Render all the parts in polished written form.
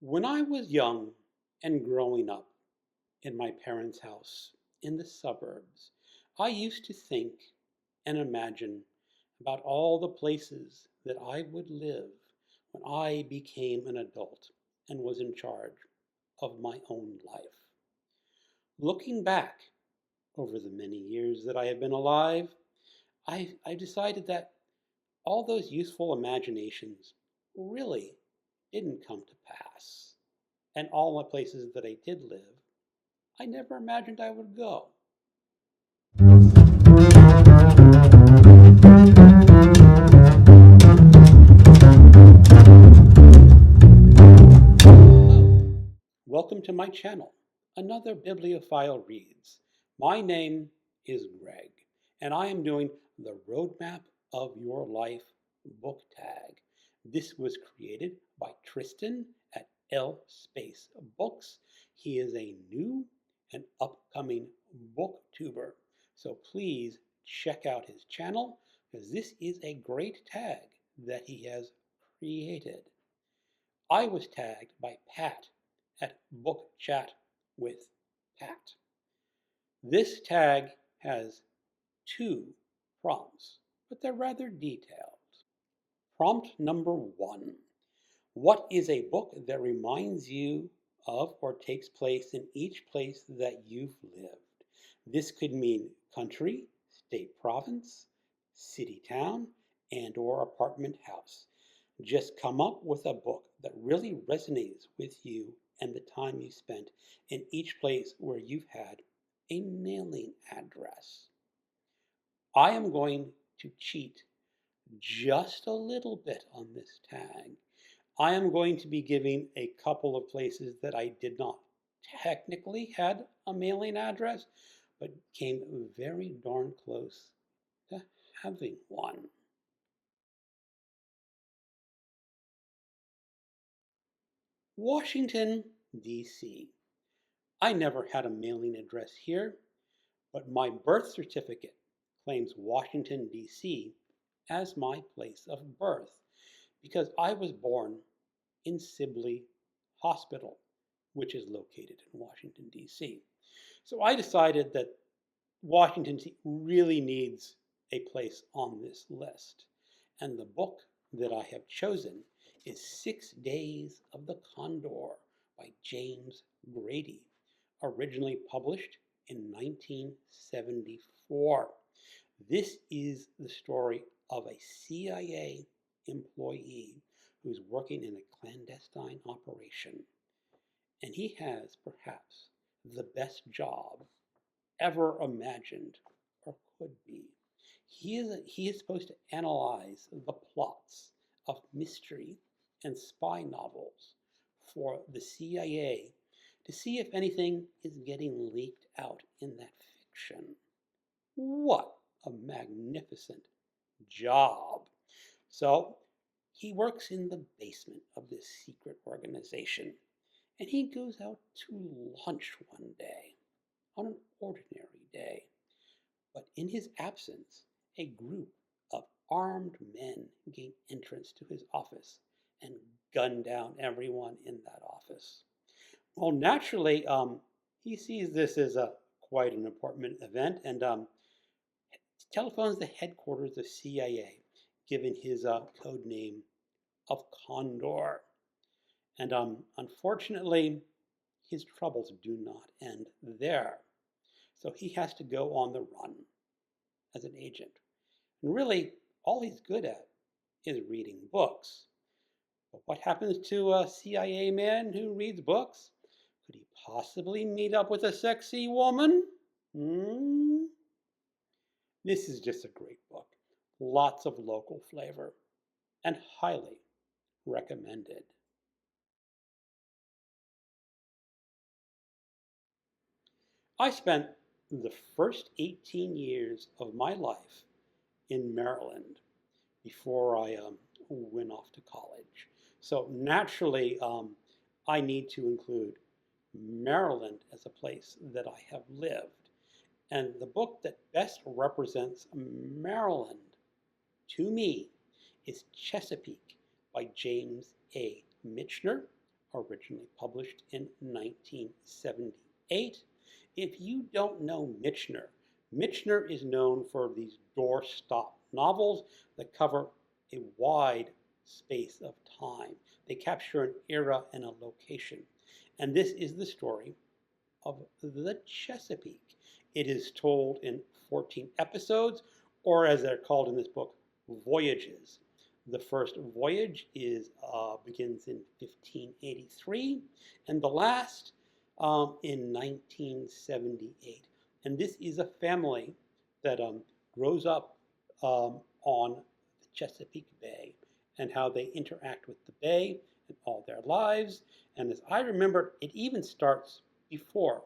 When I was young and growing up in my parents' house in the suburbs, I used to think and imagine about all the places that I would live when I became an adult and was in charge of my own life. Looking back over the many years that I have been alive, I decided that all those useful imaginations really didn't come to pass. And all the places that I did live, I never imagined I would go. Hello, welcome to my channel, another Bibliophile Reads. My name is Greg, and I am doing the Roadmap of Your Life book tag. This was created by Tristan at L Space Books. He is a new and upcoming booktuber, so please check out his channel because this is a great tag that he has created. I was tagged by Pat at Book Chat with Pat. This tag has two prompts, but they're rather detailed. Prompt number 1. What is a book that reminds you of or takes place in each place that you've lived? This could mean country, state, province, city, town, and or apartment house. Just come up with a book that really resonates with you and the time you spent in each place where you've had a mailing address. I am going to cheat just a little bit on this tag. I am going to be giving a couple of places that I did not technically had a mailing address, but came very darn close to having one. Washington, D.C. I never had a mailing address here, but my birth certificate claims Washington, D.C. as my place of birth because I was born in Sibley Hospital, which is located in Washington, D.C. So I decided that Washington really needs a place on this list. And the book that I have chosen is 6 Days of the Condor by James Grady, originally published in 1974. This is the story of a CIA employee who's working in a clandestine operation. And he has perhaps the best job ever imagined or could be. He is supposed to analyze the plots of mystery and spy novels for the CIA to see if anything is getting leaked out in that fiction. What a magnificent job! So he works in the basement of this secret organization, and he goes out to lunch one day, on an ordinary day. But in his absence, a group of armed men gain entrance to his office and gun down everyone in that office. Well, naturally, he sees this as quite an important event and telephones the headquarters of CIA, given his code name of Condor. And unfortunately, his troubles do not end there. So he has to go on the run as an agent. And really, all he's good at is reading books. But what happens to a CIA man who reads books? Could he possibly meet up with a sexy woman? This is just a great book. Lots of local flavor and highly recommended. I spent the first 18 years of my life in Maryland before I went off to college. So naturally, I need to include Maryland as a place that I have lived. And the book that best represents Maryland to me is Chesapeake by James A. Michener, originally published in 1978. If you don't know Michener, Michener is known for these doorstop novels that cover a wide space of time. They capture an era and a location. And this is the story of the Chesapeake. It is told in 14 episodes, or as they're called in this book, voyages. The first voyage begins in 1583, and the last in 1978. And this is a family that grows up on the Chesapeake Bay and how they interact with the bay in all their lives. And as I remember, it even starts before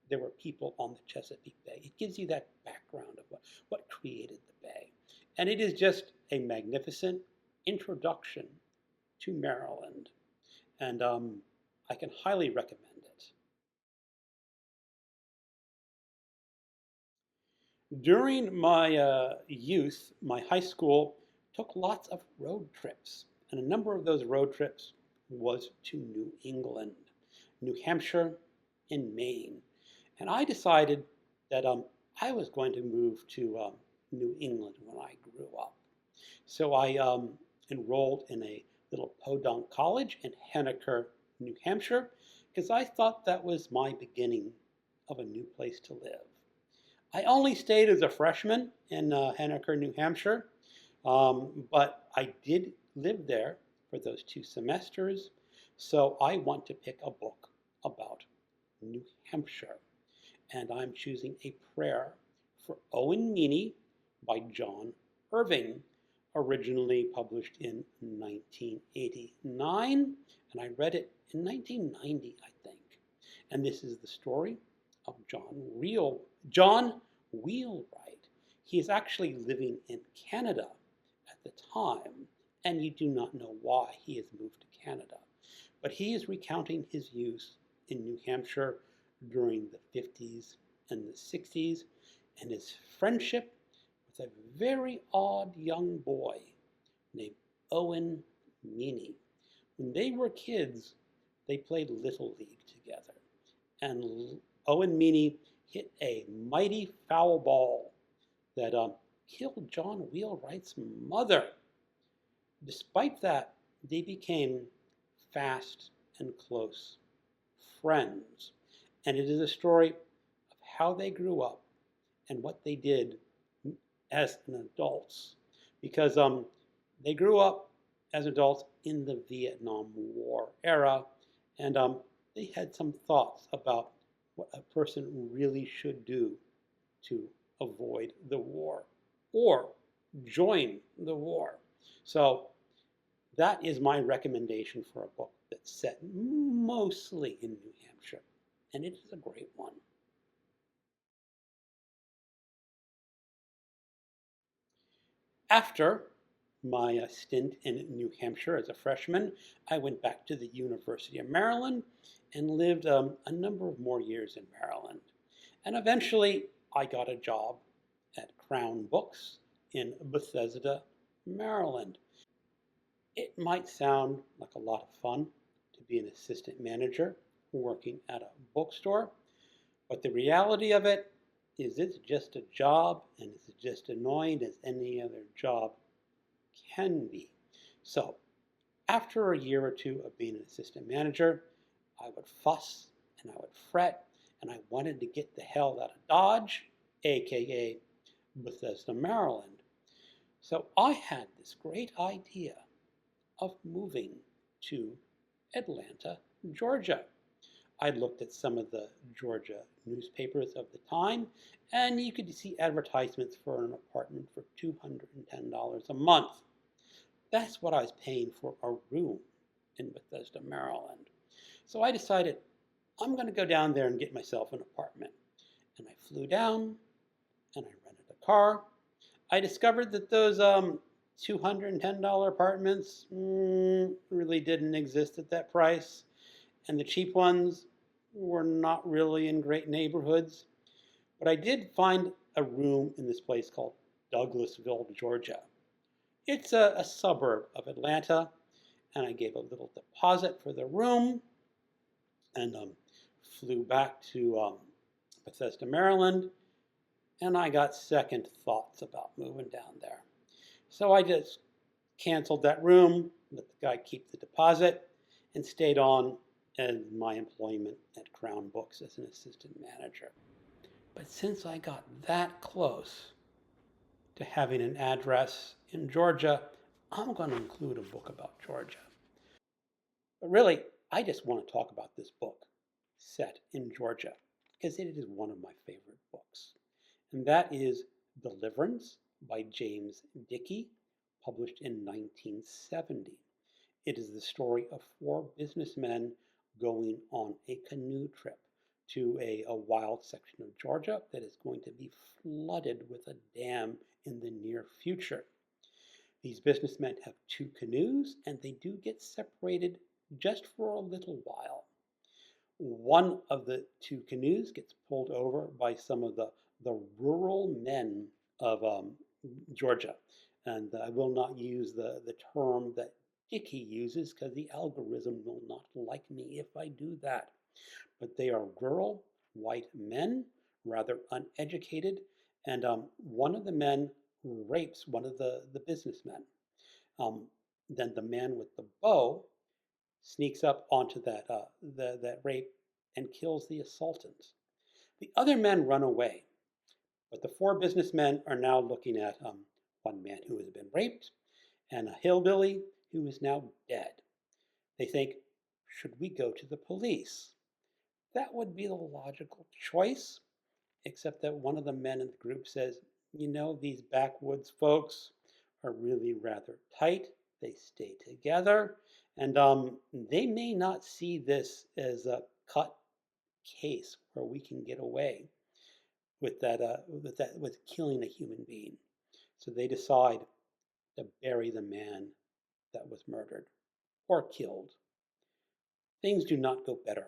there were people on the Chesapeake Bay. It gives you that background of what created the bay. And it is just a magnificent introduction to Maryland. And I can highly recommend it. During my youth, my high school took lots of road trips. And a number of those road trips was to New England, New Hampshire, and Maine. And I decided that I was going to move to New England when I grew up. So I enrolled in a little podunk college in Henniker, New Hampshire, because I thought that was my beginning of a new place to live. I only stayed as a freshman in Henniker, New Hampshire, but I did live there for those 2 semesters, so I want to pick a book about New Hampshire. And I'm choosing A Prayer for Owen Meany by John Irving, originally published in 1989, and I read it in 1990, I think. And this is the story of John Wheelwright. He is actually living in Canada at the time, and you do not know why he has moved to Canada. But he is recounting his youth in New Hampshire during the 50s and the 60s, and his friendship with a very odd young boy named Owen Meany. When they were kids, they played Little League together, and Owen Meany hit a mighty foul ball that killed John Wheelwright's mother. Despite that, they became fast and close friends. And it is a story of how they grew up and what they did as adults. Because they grew up as adults in the Vietnam War era, and they had some thoughts about what a person really should do to avoid the war or join the war. So that is my recommendation for a book that's set mostly in New Hampshire, and it is a great one. After my stint in New Hampshire as a freshman, I went back to the University of Maryland and lived a number of more years in Maryland. And eventually, I got a job at Crown Books in Bethesda, Maryland. It might sound like a lot of fun to be an assistant manager working at a bookstore, but the reality of it is it's just a job, and it's just annoying as any other job can be. So after a year or two of being an assistant manager, I would fuss and I would fret, and I wanted to get the hell out of Dodge, aka Bethesda, Maryland. So I had this great idea of moving to Atlanta, Georgia. I looked at some of the Georgia newspapers of the time, and you could see advertisements for an apartment for $210 a month. That's what I was paying for a room in Bethesda, Maryland. So I decided I'm going to go down there and get myself an apartment. And I flew down, and I rented a car. I discovered that those $210 apartments really didn't exist at that price, and the cheap ones were not really in great neighborhoods. But I did find a room in this place called Douglasville, Georgia. It's a suburb of Atlanta, and I gave a little deposit for the room, and flew back to Bethesda, Maryland, and I got second thoughts about moving down there. So I just canceled that room, let the guy keep the deposit, and stayed on in my employment at Crown Books as an assistant manager. But since I got that close to having an address in Georgia, I'm going to include a book about Georgia. But really, I just want to talk about this book set in Georgia because it is one of my favorite books. And that is Deliverance by James Dickey, published in 1970. It is the story of four businessmen going on a canoe trip to a wild section of Georgia that is going to be flooded with a dam in the near future. These businessmen have two canoes and they do get separated just for a little while. One of the two canoes gets pulled over by some of the rural men of Georgia. And I will not use the term that Dickey uses because the algorithm will not like me if I do that. But they are rural white men, rather uneducated, and one of the men rapes one of the businessmen. Then the man with the bow sneaks up onto that rape and kills the assailtant. The other men run away, but the four businessmen are now looking at one man who has been raped and a hillbilly who is now dead. They think, should we go to the police? That would be the logical choice, except that one of the men in the group says, you know, these backwoods folks are really rather tight. They stay together, and they may not see this as a cut case where we can get away with with killing a human being. So they decide to bury the man that was murdered or killed. Things do not go better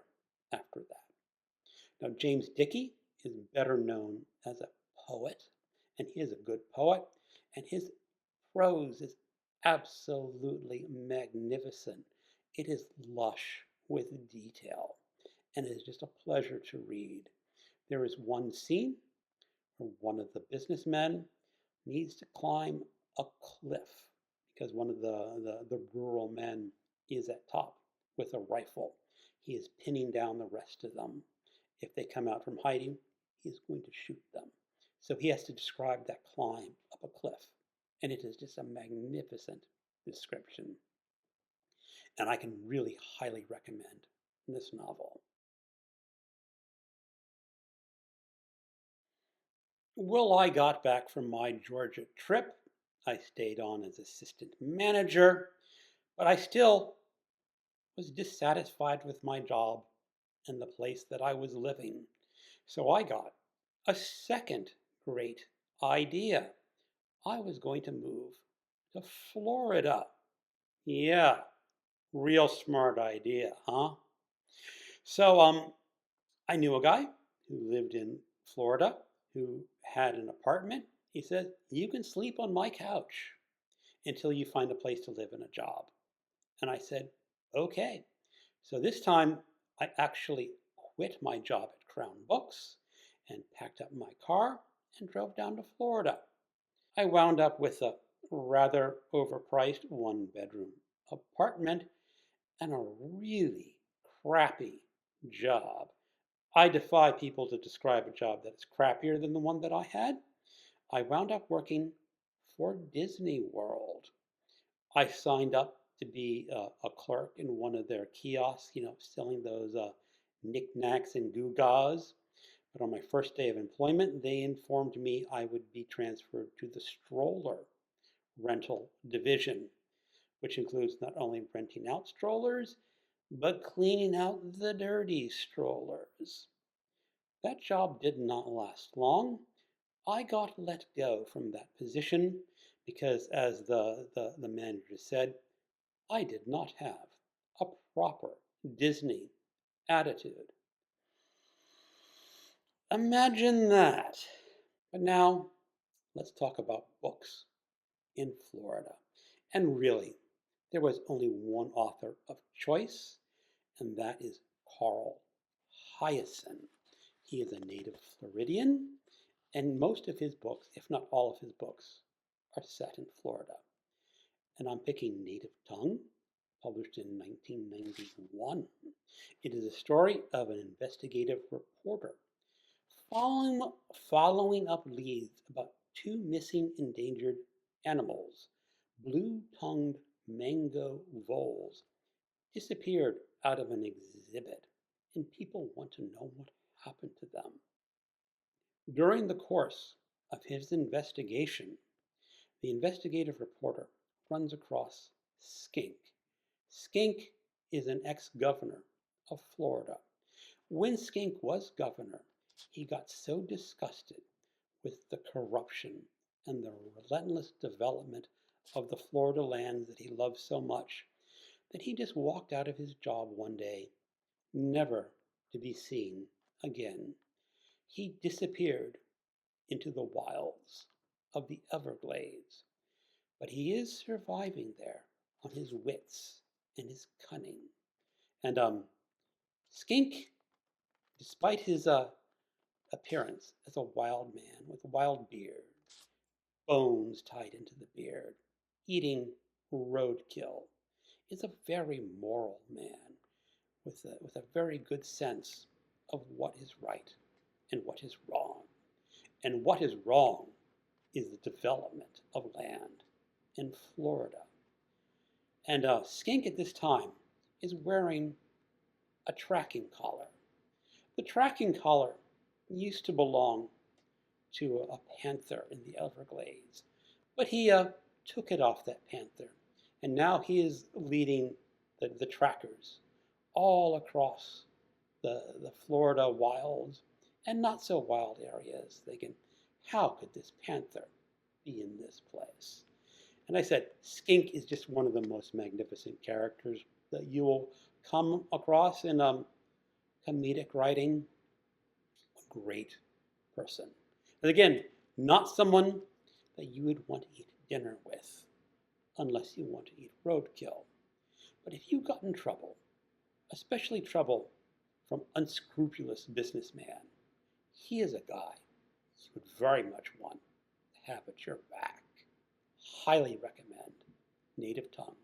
after that. Now, James Dickey is better known as a poet, and he is a good poet, and his prose is absolutely magnificent. It is lush with detail, and it is just a pleasure to read. There is one scene where one of the businessmen needs to climb a cliff because one of the rural men is at top with a rifle. He is pinning down the rest of them. If they come out from hiding, he is going to shoot them. So he has to describe that climb up a cliff. And it is just a magnificent description. And I can really highly recommend this novel. Well, I got back from my Georgia trip. I stayed on as assistant manager, but I still was dissatisfied with my job and the place that I was living. So I got a second great idea. I was going to move to Florida. Yeah, real smart idea, huh? So I knew a guy who lived in Florida who had an apartment. He said, you can sleep on my couch until you find a place to live and a job. And I said, okay. So this time I actually quit my job at Crown Books and packed up my car and drove down to Florida. I wound up with a rather overpriced one-bedroom apartment and a really crappy job. I defy people to describe a job that is crappier than the one that I had. I wound up working for Disney World. I signed up to be a clerk in one of their kiosks, selling those knickknacks and gewgaws. But on my first day of employment, they informed me I would be transferred to the stroller rental division, which includes not only renting out strollers, but cleaning out the dirty strollers. That job did not last long. I got let go from that position because, as the manager said, I did not have a proper Disney attitude. Imagine that. But now, let's talk about books in Florida. And really, there was only one author of choice, and that is Carl Hyacin. He is a native Floridian, and most of his books, if not all of his books, are set in Florida. And I'm picking Native Tongue, published in 1991. It is a story of an investigative reporter following up leads about two missing endangered animals. Blue-tongued mango voles disappeared out of an exhibit, and people want to know what happened to them. During the course of his investigation, the investigative reporter runs across Skink. Skink is an ex-governor of Florida. When Skink was governor, he got so disgusted with the corruption and the relentless development of the Florida lands that he loved so much that he just walked out of his job one day, never to be seen again. He disappeared into the wilds of the Everglades, but he is surviving there on his wits and his cunning. And Skink, despite his appearance as a wild man with a wild beard, bones tied into the beard, eating roadkill, is a very moral man with a very good sense of what is right and what is wrong. And what is wrong is the development of land in Florida. And Skink at this time is wearing a tracking collar. The tracking collar used to belong to a panther in the Everglades, but he took it off that panther, and now he is leading the trackers all across the Florida wilds and not so wild areas, thinking, how could this panther be in this place? And I said, Skink is just one of the most magnificent characters that you will come across in comedic writing. A great person. And again, not someone that you would want to eat dinner with unless you want to eat roadkill. But if you got in trouble, especially trouble from unscrupulous businessman, he is a guy you would very much want to have at your back. Highly recommend Native Tongue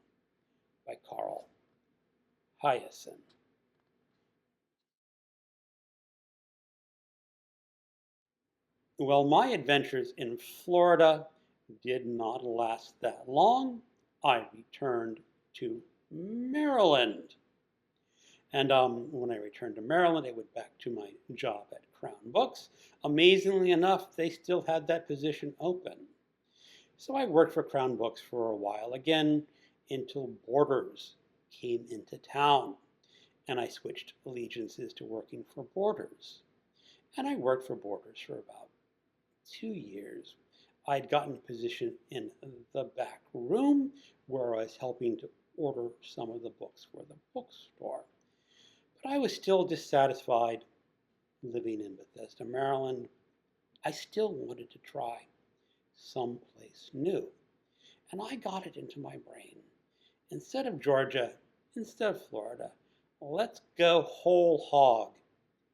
by Carl Hyacin. Well, my adventures in Florida did not last that long. I returned to Maryland. And when I returned to Maryland, I went back to my job at Crown Books. Amazingly enough, they still had that position open. So I worked for Crown Books for a while again until Borders came into town. And I switched allegiances to working for Borders. And I worked for Borders for about 2 years. I'd gotten a position in the back room where I was helping to order some of the books for the bookstore. But I was still dissatisfied living in Bethesda, Maryland. I still wanted to try someplace new. And I got it into my brain. Instead of Georgia, instead of Florida, let's go whole hog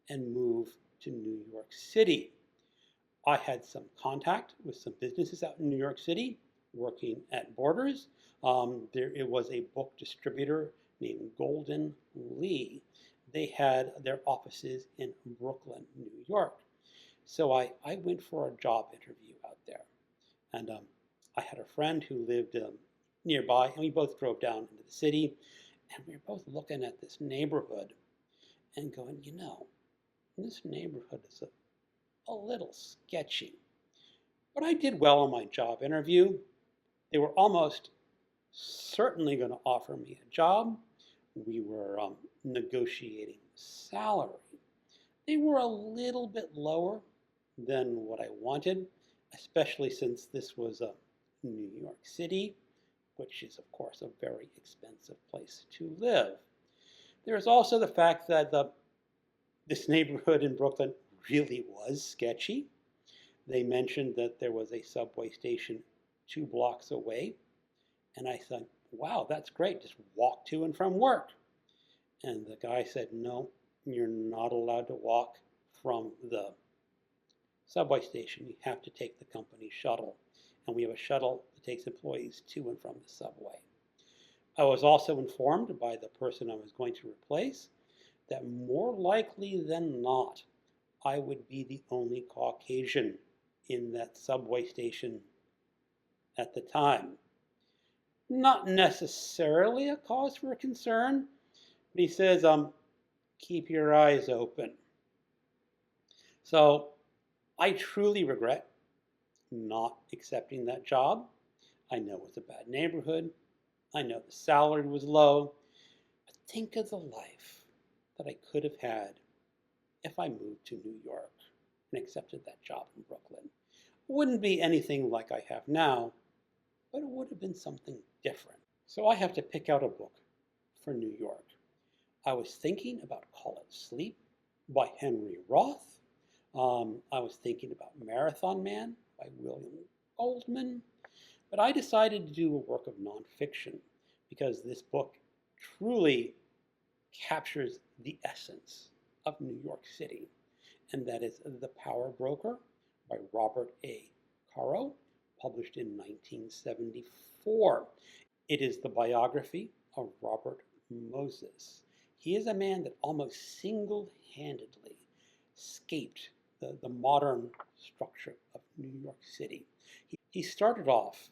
and move to New York City. I had some contact with some businesses out in New York City working at Borders. It was a book distributor named Golden Lee. They had their offices in Brooklyn, New York. So I went for a job interview out there. And I had a friend who lived nearby, and we both drove down into the city. And we were both looking at this neighborhood and going, this neighborhood is a little sketchy. But I did well on my job interview. They were almost certainly going to offer me a job. We were negotiating salary. They were a little bit lower than what I wanted, especially since this was New York City, which is, of course, a very expensive place to live. There is also the fact that this neighborhood in Brooklyn really was sketchy. They mentioned that there was a subway station 2 blocks away. And I thought, wow, that's great. Just walk to and from work. And the guy said, no, you're not allowed to walk from the subway station. You have to take the company shuttle. And we have a shuttle that takes employees to and from the subway. I was also informed by the person I was going to replace that more likely than not, I would be the only Caucasian in that subway station at the time. Not necessarily a cause for concern, but he says, keep your eyes open. So I truly regret not accepting that job. I know it was a bad neighborhood. I know the salary was low. But think of the life that I could have had if I moved to New York and accepted that job in Brooklyn. It wouldn't be anything like I have now, but it would have been something different. So I have to pick out a book for New York. I was thinking about Call It Sleep by Henry Roth. I was thinking about Marathon Man by William Goldman. But I decided to do a work of nonfiction because this book truly captures the essence of New York City, and that is The Power Broker by Robert A. Caro, published in 1974. It is the biography of Robert Moses. He is a man that almost single-handedly escaped the modern structure of New York City. He started off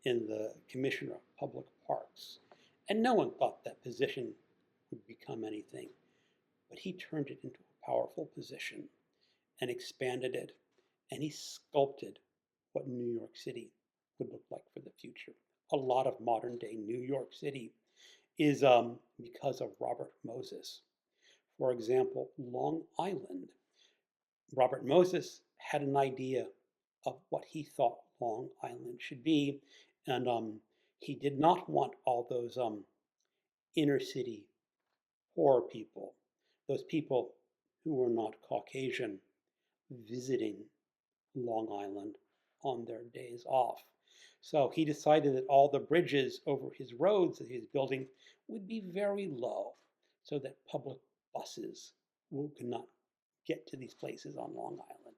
in the Commissioner of Public Parks, and no one thought that position would become anything, but he turned it into a powerful position and expanded it, and he sculpted what New York City would look like for the future. A lot of modern day New York City is because of Robert Moses. For example, Long Island. Robert Moses had an idea of what he thought Long Island should be, and he did not want all those inner city poor people, those people who were not Caucasian, visiting Long Island on their days off. So he decided that all the bridges over his roads that he was building would be very low so that public buses could not get to these places on Long Island.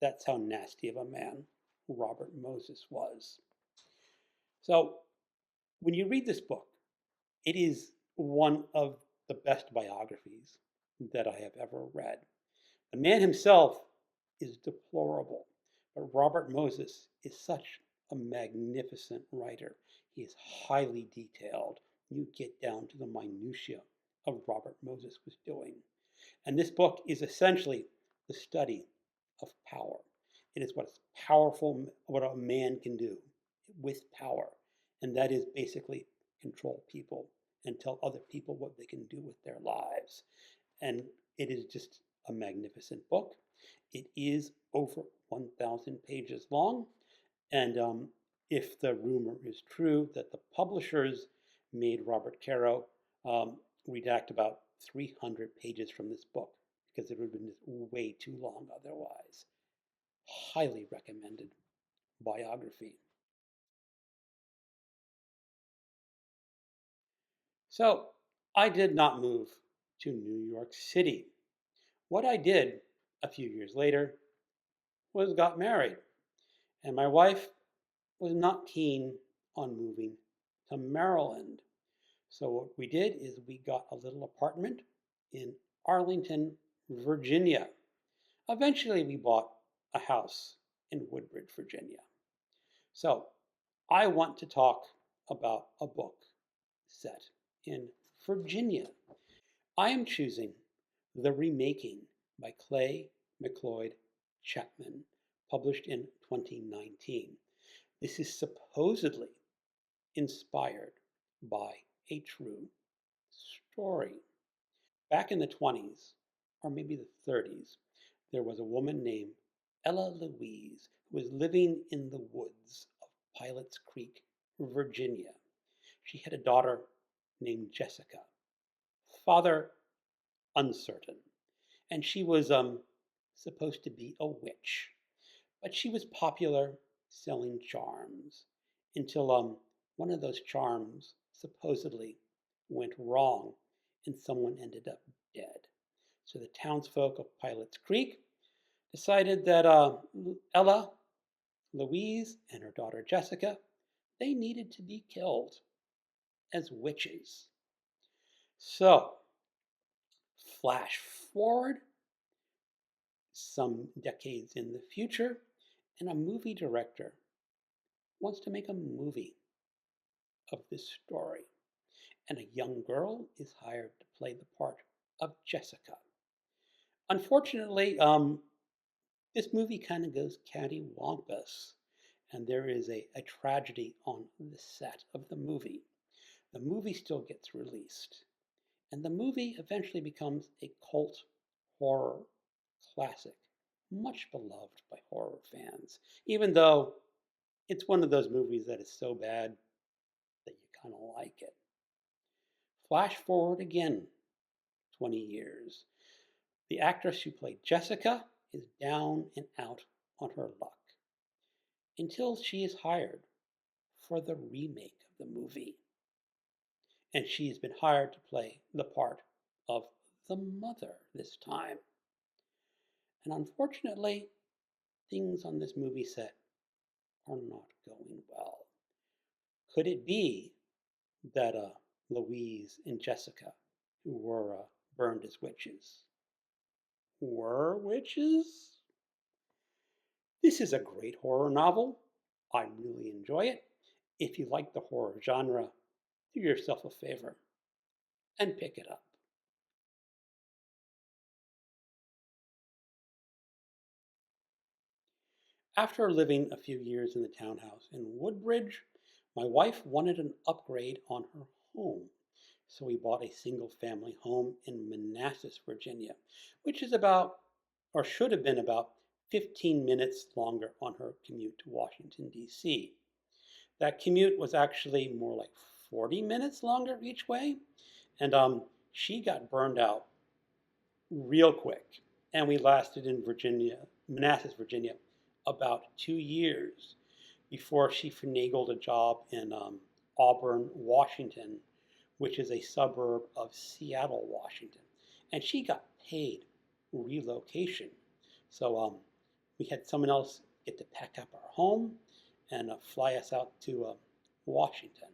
That's how nasty of a man Robert Moses was. So when you read this book, it is one of the best biographies that I have ever read. The man himself is deplorable, but Robert Moses is such a magnificent writer. He is highly detailed. You get down to the minutiae of Robert Moses was doing. And this book is essentially the study of power. It is what's powerful, what a man can do with power. And that is basically control people and tell other people what they can do with their lives. And it is just a magnificent book. It is over 1,000 pages long. And if the rumor is true that the publishers made Robert Caro redact about 300 pages from this book because it would have been way too long otherwise. Highly recommended biography. So I did not move to New York City. What I did a few years later was got married, and my wife was not keen on moving to Maryland. So what we did is we got a little apartment in Arlington, Virginia. Eventually we bought a house in Woodbridge, Virginia. So I want to talk about a book set in Virginia. I am choosing The Remaking by Clay McLeod Chapman, published in 2019. This is supposedly inspired by a true story. Back in the 20s, or maybe the 30s, there was a woman named Ella Louise who was living in the woods of Pilots Creek, Virginia. She had a daughter named Jessica, father uncertain, and she was supposed to be a witch, but she was popular selling charms until one of those charms supposedly went wrong, and someone ended up dead. So the townsfolk of Pilot's Creek decided that Ella, Louise, and her daughter Jessica, they needed to be killed as witches. So, flash forward some decades in the future, and a movie director wants to make a movie of this story. And a young girl is hired to play the part of Jessica. Unfortunately, this movie kind of goes cattywampus, and there is a tragedy on the set of the movie. The movie still gets released, and the movie eventually becomes a cult horror classic, much beloved by horror fans, even though it's one of those movies that is so bad that you kind of like it. Flash forward again 20 years. The actress who played Jessica is down and out on her luck until she is hired for the remake of the movie. And she's been hired to play the part of the mother this time. And unfortunately, things on this movie set are not going well. Could it be that Louise and Jessica, who were burned as witches, were witches? This is a great horror novel. I really enjoy it. If you like the horror genre, do yourself a favor and pick it up. After living a few years in the townhouse in Woodbridge, my wife wanted an upgrade on her home. So we bought a single family home in Manassas, Virginia, which is about, or should have been about, 15 minutes longer on her commute to Washington, D.C. That commute was actually more like 40 minutes longer each way, and she got burned out real quick. And we lasted in Virginia, Manassas, Virginia, about 2 years before she finagled a job in Auburn, Washington, which is a suburb of Seattle, Washington. And she got paid relocation. So we had someone else get to pack up our home and fly us out to Washington.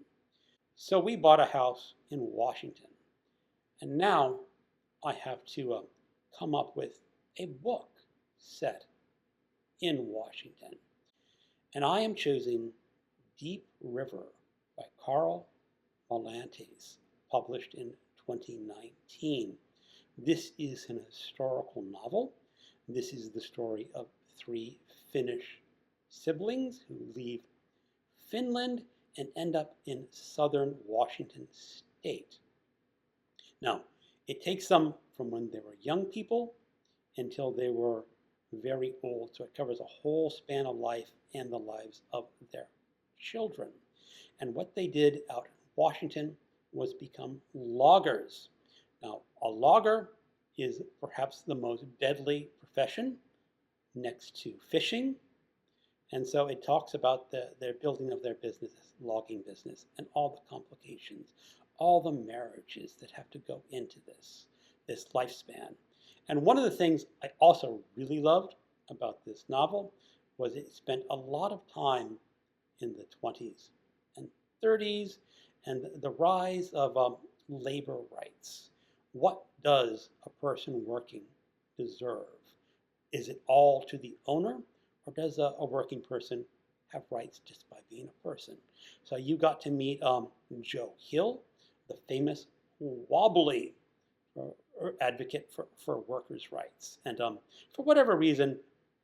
So we bought a house in Washington. And now I have to come up with a book set in Washington. And I am choosing Deep River by Carl Molantes, published in 2019. This is an historical novel. This is the story of 3 Finnish siblings who leave Finland and end up in southern Washington state. Now, it takes them from when they were young people until they were very old. So it covers a whole span of life and the lives of their children. And what they did out in Washington was become loggers. Now, a logger is perhaps the most deadly profession next to fishing. And so it talks about their building of their business, logging business, and all the complications, all the marriages that have to go into this lifespan. And one of the things I also really loved about this novel was it spent a lot of time in the 20s and 30s and the rise of labor rights. What does a person working deserve? Is it all to the owner, or does a working person have rights just by being a person? So you got to meet Joe Hill, the famous wobbly advocate for workers' rights. And for whatever reason,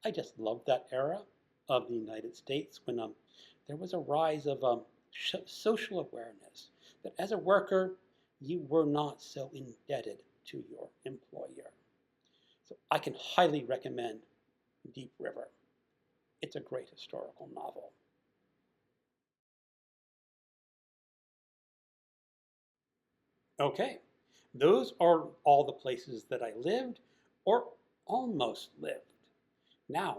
I just loved that era of the United States when there was a rise of social awareness that as a worker, you were not so indebted to your employer. So I can highly recommend Deep River. It's a great historical novel. Okay, those are all the places that I lived or almost lived. Now,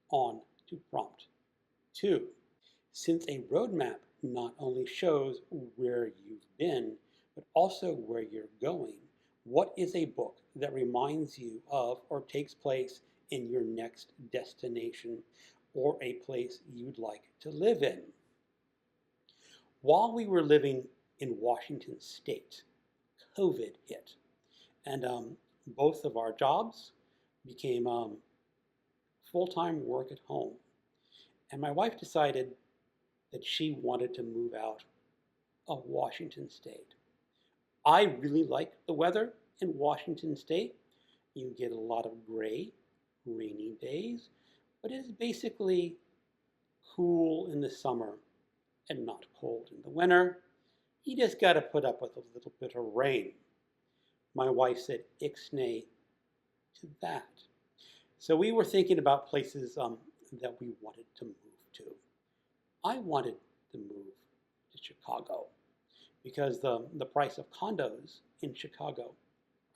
on to prompt 2. Since a roadmap not only shows where you've been, but also where you're going, What is a book that reminds you of or takes place in your next destination or a place you'd like to live in? While we were living in Washington State, COVID hit, and both of our jobs became full-time work at home. And my wife decided that she wanted to move out of Washington State. I really like the weather in Washington State. You get a lot of gray, rainy days, but it is basically cool in the summer and not cold in the winter. You just got to put up with a little bit of rain. My wife said ixnay to that. So we were thinking about places that we wanted to move to. I wanted to move to Chicago because the price of condos in Chicago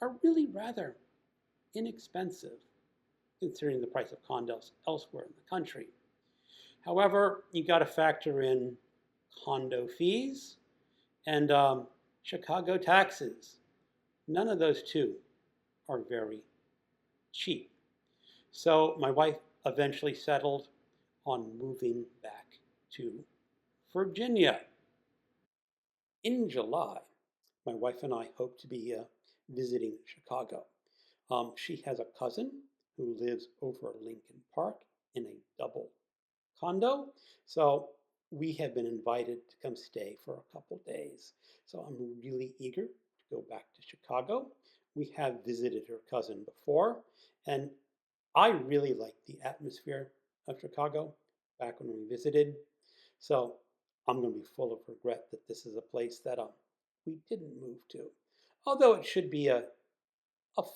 are really rather inexpensive considering the price of condos elsewhere in the country. However, you got to factor in condo fees and Chicago taxes. None of those two are very cheap. So my wife eventually settled on moving back to Virginia. In July, my wife and I hope to be visiting Chicago. She has a cousin who lives over Lincoln Park in a double condo. So we have been invited to come stay for a couple days. So I'm really eager to go back to Chicago. We have visited her cousin before, and I really like the atmosphere of Chicago back when we visited. So I'm going to be full of regret that this is a place that we didn't move to. Although it should be a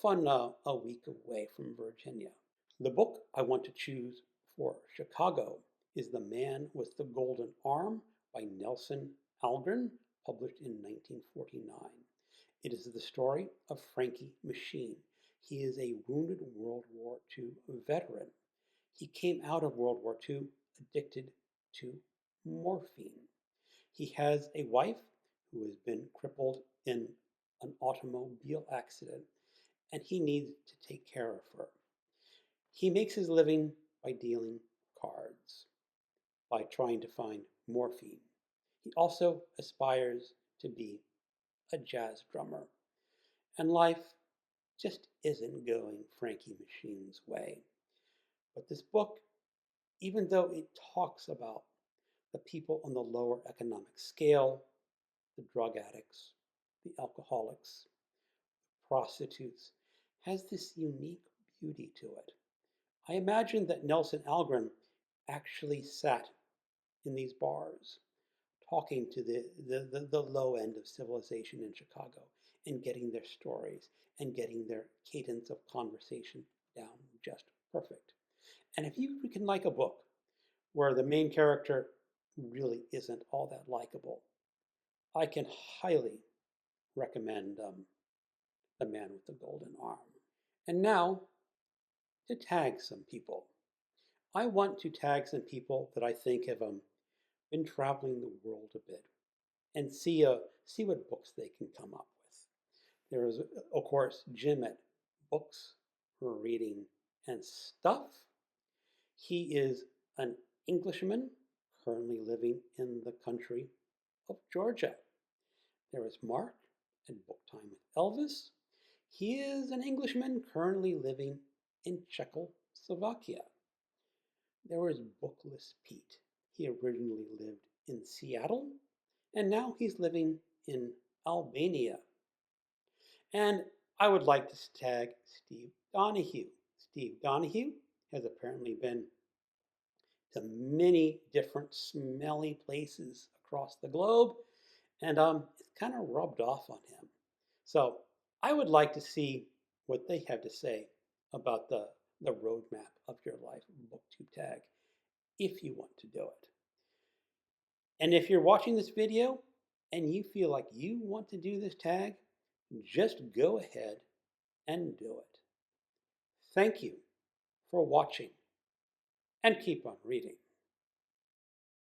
fun a week away from Virginia. The book I want to choose for Chicago is The Man with the Golden Arm by Nelson Algren, published in 1949. It is the story of Frankie Machine. He is a wounded World War II veteran. He came out of World War II addicted to morphine. He has a wife who has been crippled in an automobile accident, and he needs to take care of her. He makes his living by dealing cards, by trying to find morphine. He also aspires to be a jazz drummer, and life just isn't going Frankie Machine's way. But this book, even though it talks about the people on the lower economic scale, the drug addicts, the alcoholics, the prostitutes, has this unique beauty to it. I imagine that Nelson Algren actually sat in these bars talking to the low end of civilization in Chicago and getting their stories and getting their cadence of conversation down just perfect. And if you can like a book where the main character really isn't all that likable, I can highly recommend The Man with the Golden Arm. And now, to tag some people. I want to tag some people that I think have been traveling the world a bit and see what books they can come up with. There is, of course, Jim at Books for Reading and Stuff. He is an Englishman currently living in the country of Georgia. There is Mark at Book Time with Elvis. He is an Englishman currently living in Czechoslovakia. There is Bookless Pete. He originally lived in Seattle, and now he's living in Albania. And I would like to tag Steve Donahue. Steve Donahue has apparently been to many different smelly places across the globe, and it's kind of rubbed off on him. So I would like to see what they have to say about the roadmap of your life BookTube tag, if you want to do it. And if you're watching this video and you feel like you want to do this tag, just go ahead and do it. Thank you for watching, and keep on reading.